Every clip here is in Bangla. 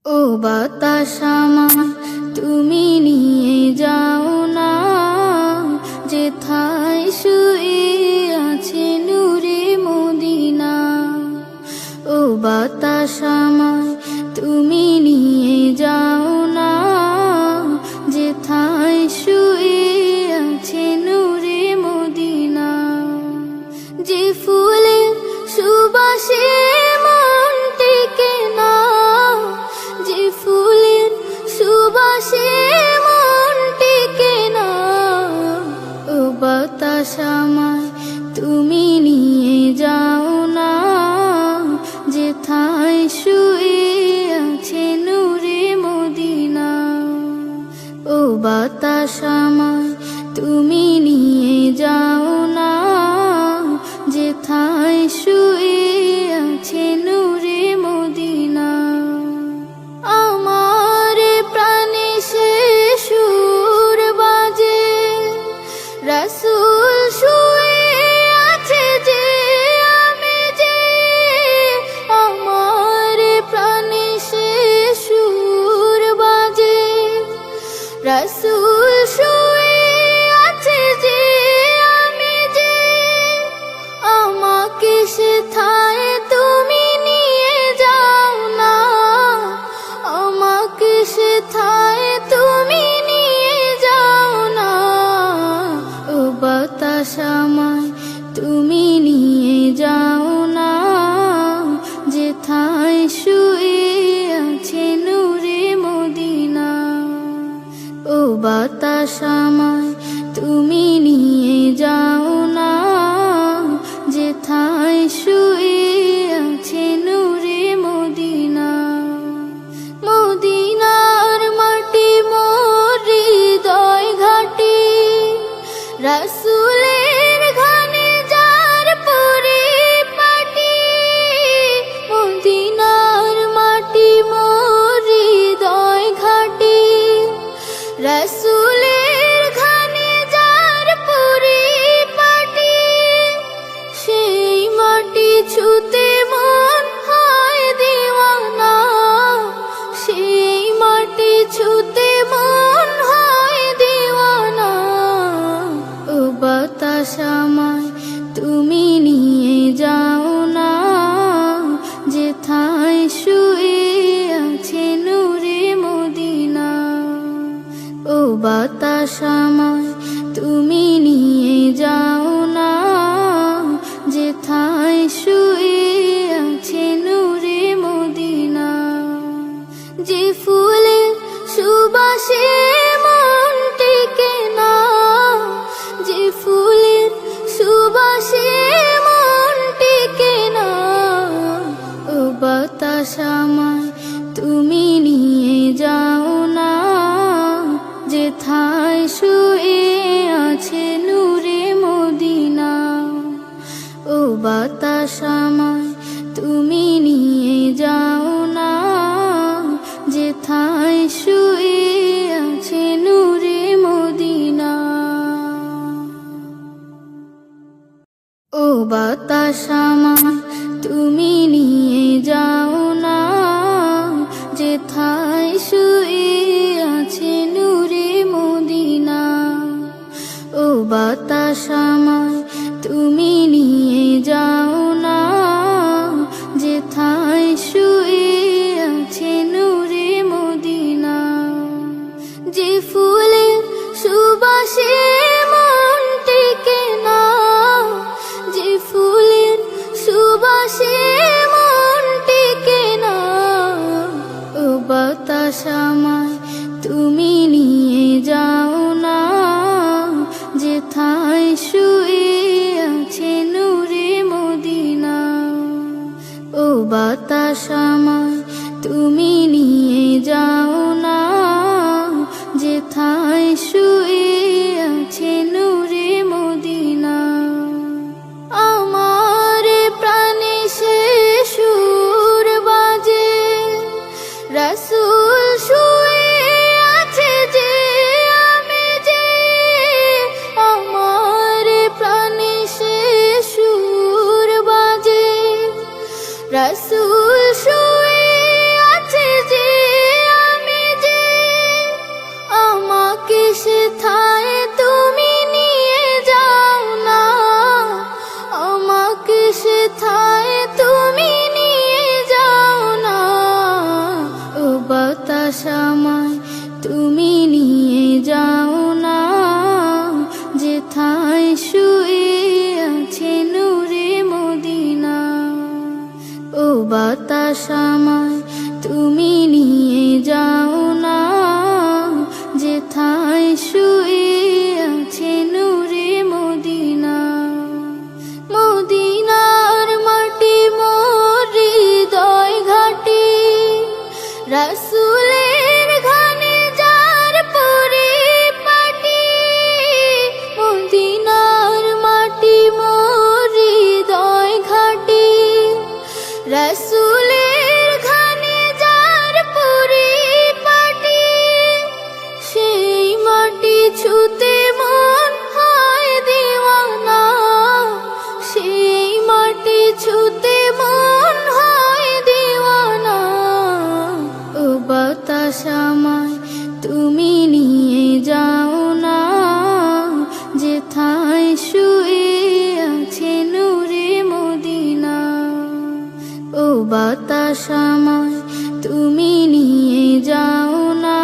ও বাতাস আমায় তুমি নিয়ে যাও না, যেথায় শুয়ে আছে নূরে মদিনা। ও বাতাস আমায় তুমি নিয়ে যাও না, যেথায় শুয়ে আছে নূরে মদিনা। যে ফুলের সুবাসে মন টেকে না, যে ফুলের সুবাসে মন টেকে না। ও বাতাস আমায় তুমি নিয়ে যাও না, যেথায় শুয়ে আছে নূরে মদিনা। ও বাতাস আমায় তুমি নিয়ে যাও না, যেথায় শুয়ে আছে নূরে মদিনা। আমার প্রাণে সে সুর বাজে, রাসূল শুয়ে আছে যে আমি যে। আমার প্রাণে সে সুর বাজে, রাসূল শুয়ে আছে যে আমি যে। আমাকে সেথায় তুমি নিয়ে যাও না, আমাকে সেথায় তুমি নিয়ে যাও না। ও বাতাস আমায় তুমি নিয়ে যাও না, যেথায় শুয়ে আছে নূরে মদিনা। ও বাতাস আমায় তুমি নিয়ে যাও না, যেথায় শুয়ে আছে নূরে মদিনা। মদিনার মাটি মোর হৃদয় ঘাটি, রাসূলের ঘানে যার পরিপাটি। মদিনার মাটি মোর হৃদয় ঘাটি, রাসূলের ঘানে যার পরিপাটি। সেই মাটি ছুতে মন হয় দিওয়ানা, সেই মাটি ছুতে মন হয় দিওয়ানা। ও বাতাস আমায় তুমি নিয়ে যাও না, যেথায় শুয়ে আছে নূরে মদিনা। ও বাতাস আমায় তুমি নিয়ে যাও না, যেথায় শুয়ে আছে নূরে মদিনা। যে ফুলের সুবাসে মন টেকে না, যে ফুলের সুবাসে মন টেকে না। ও বাতাস আমায় তুমি নিয়ে যাও না, যেথায় শুয়ে আছে নূরে মদিনা। ও বাতাস আমায় তুমি নিয়ে যাও না, যেথায় শুয়ে আছে নূরে মদিনা। ও বাতাস আমায় তুমি নিয়ে যাও না, যেথায় শুয়ে আছে নূরে মদিনা। ও বাতাস আমায় তুমি নিয়ে যাও না, যেথায় শুয়ে আছে নূরে মদিনা। যে ফুলের সুবাসে মন টেকে না, যে ফুলের সুবাসে মন টেকে না। ও বাতাস আমায় তুমি নিয়ে যাও না, যেথায় শুয়ে আছে নূরে মদিনা। ও বাতাস আমায় তুমি নিয়ে যাও না, যেথায় শুয়ে আছে নূরে মদিনা। আমার প্রাণে সে সুর বাজে, রাসূল শুয়ে আছে যে আমি যে। আমার প্রাণে সে সুর বাজে, রাসূল শুয়ে আছে যে তুমি নিয়ে যাও না, যেথায় শুয়ে আছে নূরে মদিনা। মদিনার মাটি মোর হৃদয় ঘাটি, রাসূলের ঘানে যার পরিপাটি। মদিনার মাটি মোর হৃদয় ঘাটি, রাসূলের ঘানে যার পরিপাটি। সেই মাটি ছুতে মন হয় দিওয়ানা, সেই মাটি ছুতে মন হয় দিওয়ানা। ও বাতাস আমায় তুমি নিয়ে যাও না, যেথায় শুয়ে আছে নূরে মদিনা। ও বাতাস আমায় তুমি নিয়ে যাও না,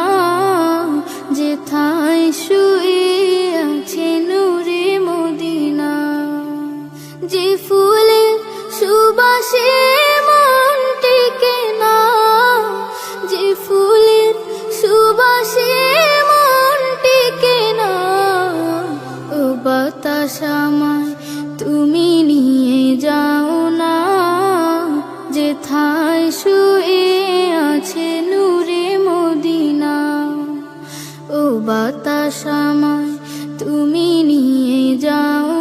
যেথায় শুয়ে আছে নূরে মদিনা। যে ফুলের সুবাসে মন টেকে না, যে ফুলের সুবাসে মন টেকে না। ও বাতাস আমায় তুমি নিয়ে যাও না, যেথায় শুয়ে আছে নূরে মদিনা। ও বাতাস আমায় তুমি নিয়ে যাও